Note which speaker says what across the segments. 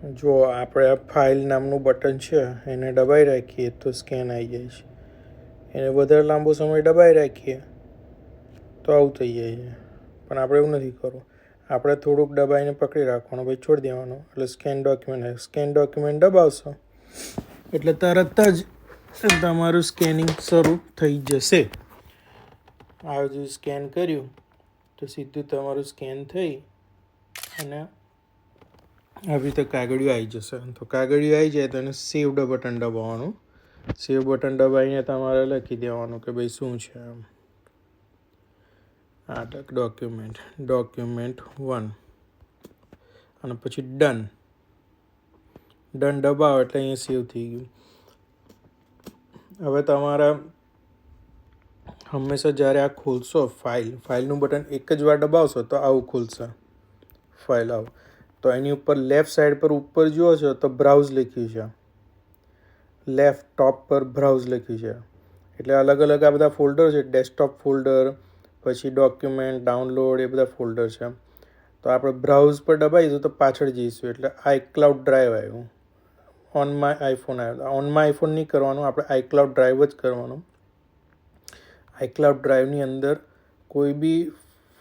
Speaker 1: જો આપણે આ ફાઇલ નામનું બટન છે એને દબાઈ રાખીએ તો સ્કેન આવી જાય છે. એને વધારે લાંબો સમય દબાઈ રાખીએ તો આવું થઈ જાય છે. પણ આપણે એવું નથી કરવું. આપણે થોડુંક દબાઈને પકડી રાખવાનું, પછી છોડી દેવાનું, એટલે સ્કેન ડોક્યુમેન્ટ દબાવશો એટલે તરત જ તમારું સ્કેનિંગ શરૂ થઈ જશે. આ જે સ્કેન કર્યું તો સીધું તમારું સ્કેન થઈ અને આવી રીતે કાગળિયું આવી જશે. તો કાગળિયું આવી જાય તો એને સેવ બટન દબાવવાનું. સેવ બટન દબાવીને તમારે લખી દેવાનું કે ભાઈ શું છે એમ. આ ડોક્યુમેન્ટ 1 અને પછી ડન દબાવો એટલે અહીંયા સેવ થઈ ગયું. હવે તમારા હંમેશા જ્યારે આ ખોલશો ફાઇલનું બટન એક જ વાર દબાવશો તો આવું ખુલશે ફાઇલ આવું. તો એની ઉપર લેફ્ટ સાઈડ પર ઉપર જુઓ છો તો બ્રાઉઝ લખ્યું છે. લેફ્ટ ટોપ પર બ્રાઉઝ લખ્યું છે. એટલે અલગ અલગ આ બધા ફોલ્ડર છે. ડેસ્કટોપ ફોલ્ડર, પછી ડોક્યુમેન્ટ, ડાઉનલોડ, એ બધા ફોલ્ડર છે. તો આપણે બ્રાઉઝ પર દબાવીશું તો પાછળ જઈશું એટલે આઈક્લાઉડ ડ્રાઈવ આવ્યું. ઓન માય આઈફોન આવ્યો. ઓન માય આઈફોન નહીં કરવાનું, આપણે આઈક્લાઉડ ડ્રાઈવ જ કરવાનું. આઈક્લાઉડ ડ્રાઈવની અંદર કોઈ બી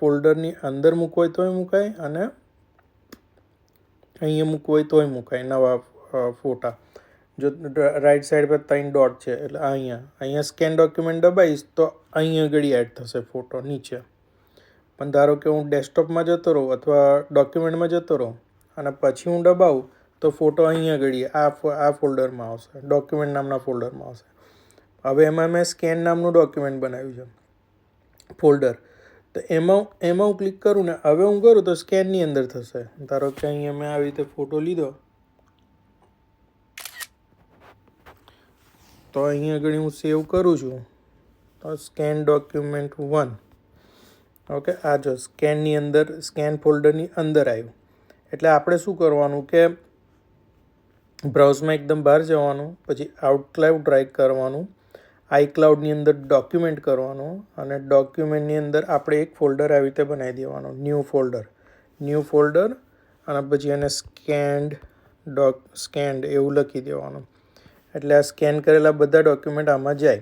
Speaker 1: ફોલ્ડરની અંદર મૂકવું હોય તોય મુકાય અને અહીંયા મૂકવું હોય તોય મુકાય. નવા ફોટા જો રાઈટ સાઈડ પર 3 ડોટ છે એટલે અહીંયા સ્કેન ડોક્યુમેન્ટ દબાવીશ તો અહીંયા આગળ એડ થશે ફોટો નીચે. પણ ધારો કે હું ડેસ્કટોપમાં જતો રહું અથવા ડોક્યુમેન્ટમાં જતો રહું અને પછી હું દબાવું તો ફોટો અહીંયા આગળ આ ફોલ્ડરમાં આવશે, ડોક્યુમેન્ટ નામના ફોલ્ડરમાં આવશે. હવે એમાં મેં સ્કેન નામનું ડોક્યુમેન્ટ બનાવ્યું છે ફોલ્ડર. તો એમાં હું ક્લિક કરું ને હવે હું કરું તો સ્કેનની અંદર થશે. ધારો કે અહીંયા મેં આવી રીતે ફોટો લીધો તો અહીંયા આગળ હું સેવ કરું છું તો સ્કેન ડોક્યુમેન્ટ 1. ઓકે, આ જો સ્કેનની અંદર, સ્કેન ફોલ્ડરની અંદર આવ્યું. એટલે આપણે શું કરવાનું કે બ્રાઉઝમાં એકદમ બહાર જવાનું, પછી આઉટક્લાઉડ ડ્રાઈવ કરવાનું, આઈક્લાઉડની અંદર ડોક્યુમેન્ટ કરવાનું અને ડોક્યુમેન્ટની અંદર આપણે એક ફોલ્ડર આવી રીતે બનાવી દેવાનું, ન્યૂ ફોલ્ડર અને પછી એને સ્કેન્ડ એવું લખી દેવાનું. એટલે આ સ્કેન કરેલા બધા ડોક્યુમેન્ટ આમાં જાય.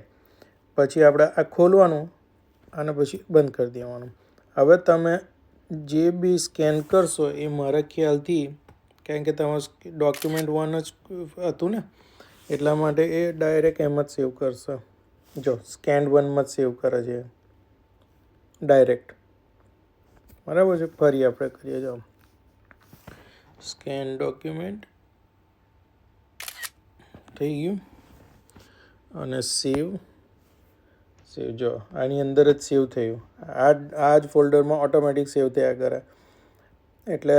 Speaker 1: પછી આપણે આ ખોલવાનું અને પછી બંધ કરી દેવાનું. હવે તમે જે બી સ્કેન કરશો એ મારા ખ્યાલથી, કારણ કે તમારું ડોક્યુમેન્ટ 1 જ હતું ને એટલા માટે એ ડાયરેક્ટ એમ જ સેવ કરશે. જો સ્કેન 1માં જ સેવ કરે છે ડાયરેક્ટ. બરાબર છે. ફરી આપણે કરીએ. જાઓ સ્કેન ડોક્યુમેન્ટ થઈ ગયું અને સેવ જો આની અંદર જ સેવ થયું. આ જ ફોલ્ડરમાં ઓટોમેટિક સેવ થયા કરે. એટલે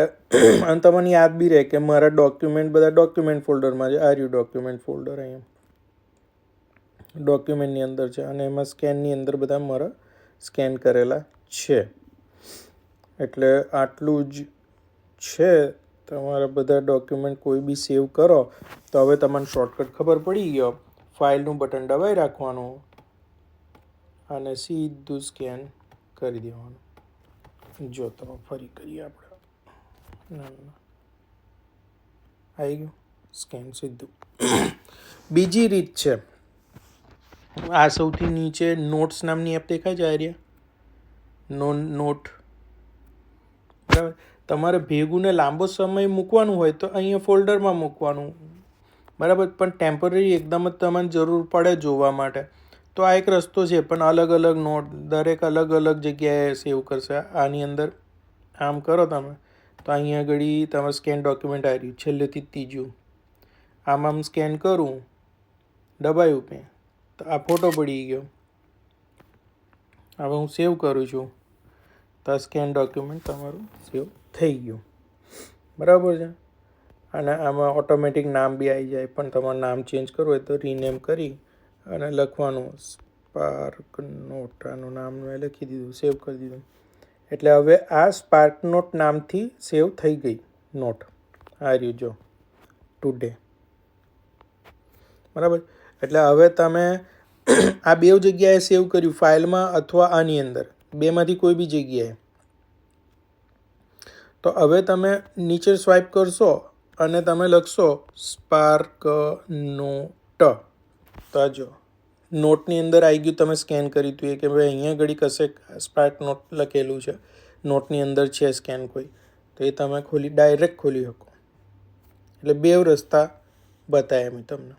Speaker 1: અને તમને યાદ બી રહે કે મારા ડોક્યુમેન્ટ બધા ડોક્યુમેન્ટ ફોલ્ડરમાં છે. આ રહ્યું ડોક્યુમેન્ટ ફોલ્ડર અહીંયા ડોક્યુમેન્ટની અંદર છે અને એમાં સ્કેનની અંદર બધા મારા સ્કેન કરેલા છે. એટલે આટલું જ છે. તમારા બધા ડોક્યુમેન્ટ કોઈ બી સેવ કરો તો હવે તમને શોર્ટકટ ખબર પડી ગયો. ફાઇલનું બટન દબાઈ રાખવાનું અને સીધું સ્કેન કરી દેવાનું. જો તો ફરી કરીએ આપણે. આવી ગયું સ્કેન સીધું. બીજી રીત છે, આ સૌથી નીચે નોટ્સ નામની એપ દેખાય છે. આ નોટ. બરાબર. તમારે ભેગું ને લાંબો સમય મૂકવાનું હોય તો અહીંયા ફોલ્ડરમાં મૂકવાનું. બરાબર. પણ ટેમ્પરરી એકદમ જ તમને જરૂર પડે જોવા માટે તો આ એક રસ્તો છે. પણ અલગ અલગ નોટ દરેક અલગ અલગ જગ્યાએ સેવ કરશે. આની અંદર આમ કરો તમે તો અહીંયા આગળ તમારે સ્કેન ડોક્યુમેન્ટ આવી રહ્યું છેલ્લેથી ત્રીજું. આમ સ્કેન કરું, દબાયું મેં તો આ ફોટો પડી ગયો. હવે હું સેવ કરું છું તો આ સ્કેન ડોક્યુમેન્ટ તમારું સેવ થઈ ગયું. બરાબર છે. અને આમાં ઓટોમેટિક નામ બી આવી જાય. પણ તમારે નામ ચેન્જ કરવું હોય તો રીનેમ કરી અને લખવાનું સ્પાર્ક નોટ. આનું નામ મેં લખી દીધું, સેવ કરી દીધું. એટલે હવે આ સ્પાર્ક નોટ નામથી સેવ થઈ ગઈ નોટ. આ રહ્યું જો ટુડે. બરાબર. એટલે હવે તમે આ બે જગ્યાએ સેવ કર્યું, ફાઇલમાં અથવા આની અંદર, બેમાંથી કોઈ બી જગ્યાએ. તો હવે તમે નીચે સ્વાઇપ કરશો અને તમે લખશો સ્પાર્ક નોટ, તો જો નોટની અંદર આવી ગયું. તમે સ્કેન કરી હતું કે ભાઈ અહીંયા ઘડી કશે સ્પાર્ક નોટ લખેલું છે, નોટની અંદર છે સ્કેન કોઈ, તો એ તમે ડાયરેક્ટ ખોલી શકો. એટલે બે રસ્તા બતાવ્યા મેં તમને.